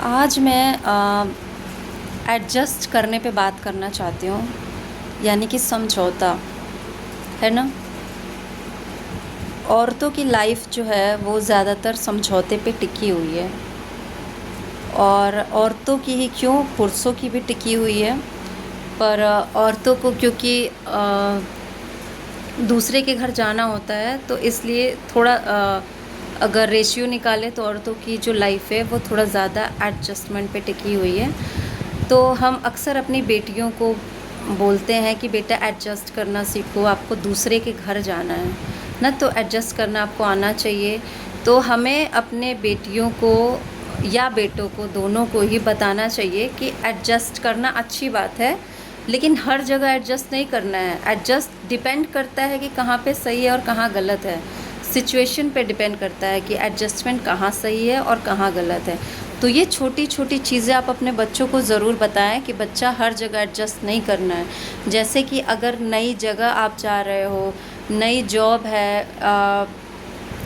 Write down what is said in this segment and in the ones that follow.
आज मैं एडजस्ट करने पे बात करना चाहती हूँ, यानी कि समझौता, है ना। औरतों की लाइफ जो है वो ज़्यादातर समझौते पे टिकी हुई है, और औरतों की ही क्यों, पुरुषों की भी टिकी हुई है। पर औरतों को क्योंकि दूसरे के घर जाना होता है, तो इसलिए थोड़ा अगर रेशियो निकालें तो औरतों की जो लाइफ है वो थोड़ा ज़्यादा एडजस्टमेंट पे टिकी हुई है। तो हम अक्सर अपनी बेटियों को बोलते हैं कि बेटा एडजस्ट करना सीखो, आपको दूसरे के घर जाना है ना, तो एडजस्ट करना आपको आना चाहिए। तो हमें अपने बेटियों को या बेटों को, दोनों को ही बताना चाहिए कि एडजस्ट करना अच्छी बात है, लेकिन हर जगह एडजस्ट नहीं करना है। एडजस्ट डिपेंड करता है कि कहाँ पे सही है और कहाँ गलत है। सिचुएशन पे डिपेंड करता है कि एडजस्टमेंट कहाँ सही है और कहाँ गलत है। तो ये छोटी छोटी चीज़ें आप अपने बच्चों को ज़रूर बताएं कि बच्चा हर जगह एडजस्ट नहीं करना है। जैसे कि अगर नई जगह आप जा रहे हो, नई जॉब है,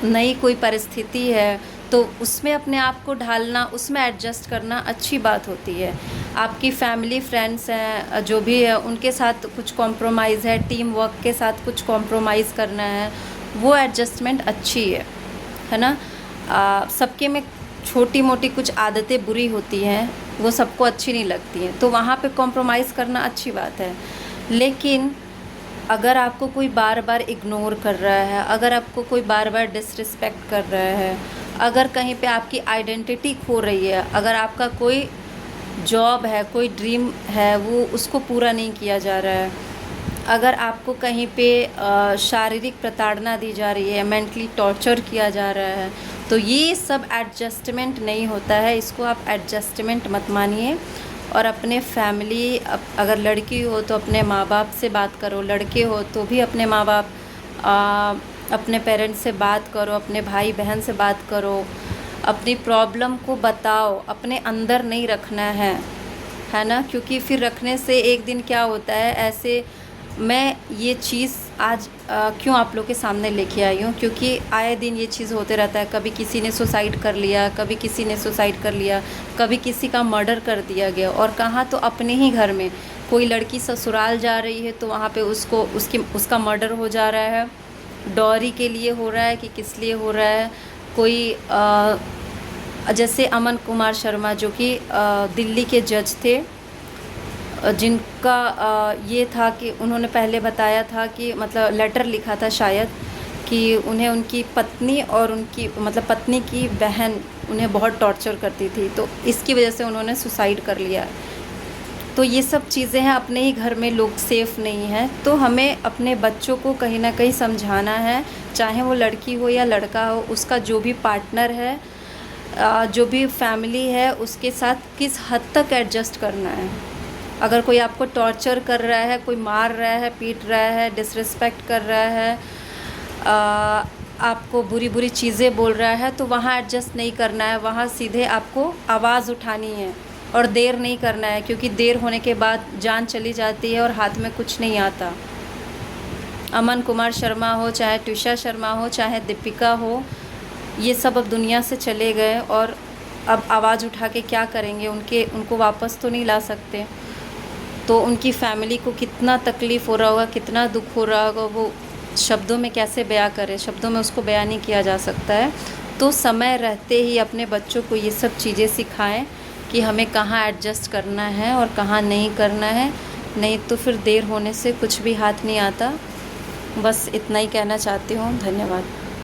नई कोई परिस्थिति है, तो उसमें अपने आप को ढालना, उसमें एडजस्ट करना अच्छी बात होती है। आपकी फैमिली फ्रेंड्स हैं जो भी है, उनके साथ कुछ कॉम्प्रोमाइज़ है, टीम वर्क के साथ कुछ कॉम्प्रोमाइज़ करना है, वो एडजस्टमेंट अच्छी है ना। सबके में छोटी मोटी कुछ आदतें बुरी होती हैं, वो सबको अच्छी नहीं लगती हैं, तो वहाँ पे कॉम्प्रोमाइज़ करना अच्छी बात है। लेकिन अगर आपको कोई बार बार इग्नोर कर रहा है, अगर आपको कोई बार बार डिसरिस्पेक्ट कर रहा है, अगर कहीं पे आपकी आइडेंटिटी खो रही है, अगर आपका कोई जॉब है, कोई ड्रीम है, वो उसको पूरा नहीं किया जा रहा है, अगर आपको कहीं पे शारीरिक प्रताड़ना दी जा रही है, मेंटली टॉर्चर किया जा रहा है, तो ये सब एडजस्टमेंट नहीं होता है। इसको आप एडजस्टमेंट मत मानिए। और अपने फैमिली, अगर लड़की हो तो अपने माँ बाप से बात करो, लड़के हो तो भी अपने माँ बाप, अपने पेरेंट्स से बात करो, अपने भाई बहन से बात करो, अपनी प्रॉब्लम को बताओ, अपने अंदर नहीं रखना है ना। क्योंकि फिर रखने से एक दिन क्या होता है, ऐसे मैं ये चीज़ आज क्यों आप लोग के सामने लेके आई हूँ, क्योंकि आए दिन ये चीज़ होते रहता है। कभी किसी ने सुसाइड कर लिया, कभी किसी ने सुसाइड कर लिया, कभी किसी का मर्डर कर दिया गया, और कहाँ तो अपने ही घर में कोई लड़की ससुराल जा रही है तो वहाँ पे उसका मर्डर हो जा रहा है, डॉरी के लिए हो रहा है कि किस लिए हो रहा है। कोई जैसे अमन कुमार शर्मा जो कि दिल्ली के जज थे, जिनका ये था कि उन्होंने पहले बताया था कि मतलब लेटर लिखा था शायद, कि उन्हें उनकी पत्नी और उनकी मतलब पत्नी की बहन उन्हें बहुत टॉर्चर करती थी, तो इसकी वजह से उन्होंने सुसाइड कर लिया। तो ये सब चीज़ें हैं, अपने ही घर में लोग सेफ़ नहीं हैं, तो हमें अपने बच्चों को कहीं ना कहीं समझाना है, चाहे वो लड़की हो या लड़का हो, उसका जो भी पार्टनर है, जो भी फैमिली है, उसके साथ किस हद तक एडजस्ट करना है। अगर कोई आपको टॉर्चर कर रहा है, कोई मार रहा है, पीट रहा है, डिसरिस्पेक्ट कर रहा है, आपको बुरी बुरी चीज़ें बोल रहा है, तो वहाँ एडजस्ट नहीं करना है, वहाँ सीधे आपको आवाज़ उठानी है और देर नहीं करना है, क्योंकि देर होने के बाद जान चली जाती है और हाथ में कुछ नहीं आता। अमन कुमार शर्मा हो, चाहे ट्विशा शर्मा हो, चाहे दीपिका हो, ये सब अब दुनिया से चले गए, और अब आवाज़ उठा के क्या करेंगे, उनको वापस तो नहीं ला सकते। तो उनकी फैमिली को कितना तकलीफ़ हो रहा होगा, कितना दुख हो रहा होगा, वो शब्दों में कैसे बयां करें, शब्दों में उसको बयां नहीं किया जा सकता है। तो समय रहते ही अपने बच्चों को ये सब चीज़ें सिखाएं कि हमें कहाँ एडजस्ट करना है और कहाँ नहीं करना है, नहीं तो फिर देर होने से कुछ भी हाथ नहीं आता। बस इतना ही कहना चाहती हूँ। धन्यवाद।